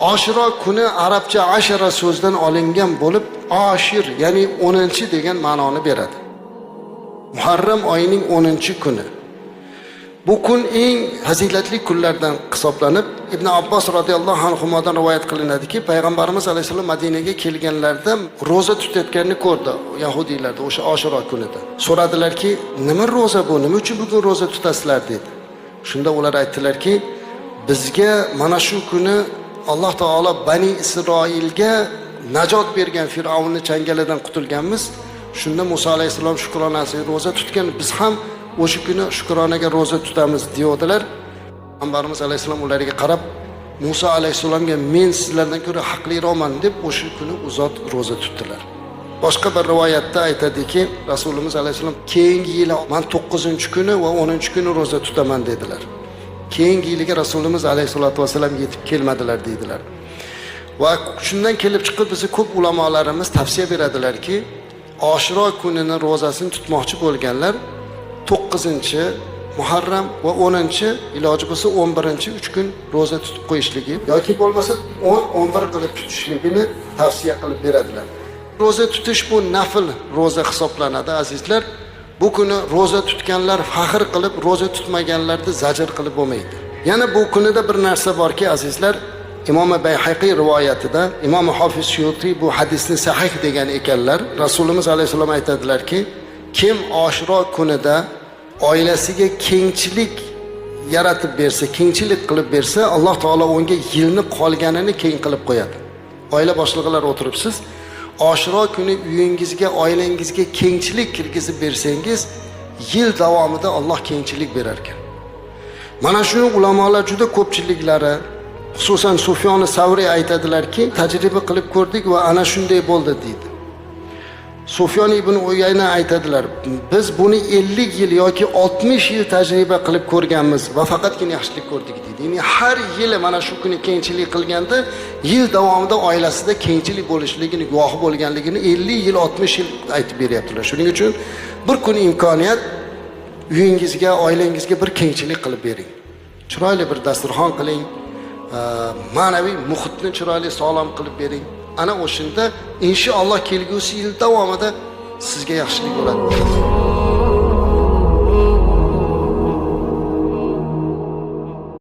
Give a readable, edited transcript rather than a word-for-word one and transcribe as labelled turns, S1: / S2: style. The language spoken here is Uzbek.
S1: Oshiro kuni arabcha ashara so'zdan olingan bo'lib, oshir ya'ni 10 degan ma'noni beradi. Muharram oyining 10-kuni. Bu kun eng fazilatli kunlardan hisoblanib, Ibn Abbos radhiyallohu anhudan rivoyat qilinadiki, payg'ambarimiz alayhisalom Madinaga kelganlarida roza tutayotganini ko'rdi yahudiylarda o'sha Oshiro kunida. So'radilarki, "Nima roza bu? Nima uchun bugun roza tutasizlar?" dedi. Shunda ular aytdilarki, "Bizga mana shu kuni Alloh taolo Bani Isroilga najot bergan, Fir'avnning changalidan qutulganmiz. Shunda Musa alayhisalom shukronasiga roza tutgan, biz ham o'sha kuni shukronaga roza tutamiz" deydilar. Payg'ambarimiz alayhisalom ularga qarab, "Musa alayhisalomga men sizlardan ko'ra haqliroqman" deb o'sha kuni uzot roza tutdilar. Boshqa bir rivoyatda aytadiki, Rasulimiz alayhisalom keyingi yil men 9-kuni va 10-kuni roza tutaman dedilar. Keyingi yiliga Rasulimiz alayhisolatu vasallam yetib kelmadilar deydilar. Va shundan kelib chiqib bizni ko'p ulamolarimiz tavsiya beradilarki, Oshiro kunini rozasini tutmoqchi bo'lganlar 9 Muharram va 10 iloji bo'lsa 11 3 kun roza tutib qo'yishligi yoki bo'lmasa 10-11 qilib tutishligini tavsiya qilib beradilar. Roza tutish bu nafl roza hisoblanadi azizlar. Bu kuni roza tutganlar faxr qilib, roza tutmaganlarni zajr qilib bo'lmaydi. Yana bu kunida bir narsa borki azizlar, Imom Bayhaqiy rivoyatida Imom Hofiz Suyuti bu hadisni sahih degan ekanlar. Rasulimiz alayhisalom aytadilarki, kim Oshiro kunida oilasiga kengchilik yaratib bersa, kengchilik qilib bersa, Alloh taolo unga yilni qolganini keng qilib qo'yadi. Oila boshlig'ilar o'tiribsiz, Oshiro kuni uyingizga, oilangizga kengchilik kirgizib bersangiz, yil davomida Alloh kengchilik berar ekan. Mana shuni ulamolar juda ko'pchiliklari, xususan Sufyon Savri aytadilarki, tajriba qilib ko'rdik va ana shunday bo'ldi deydi. Sufyon ibn Uyayna aytadilar, biz buni 50 yil yoki 60 yil tajriba qilib ko'rganmiz va faqatgina yaxshilik ko'rdik deydi. Ya'ni har yili mana shu kuni kengchilik qilganda, yil davomida oilasida kengchilik bo'lishligini, guvohi bo'lganligini 50 yil, 60 yil aytib beryaptilar. Shuning uchun bir kun imkoniyat uyingizga, oilangizga bir kengchilik qilib bering. Chiroyli bir dasturxon qiling, ma'naviy muhitni chiroyli sog'lom qilib bering. Ana o'shanda inshaalloh kelgusi yil davomida sizga yaxshilik bo'ladi.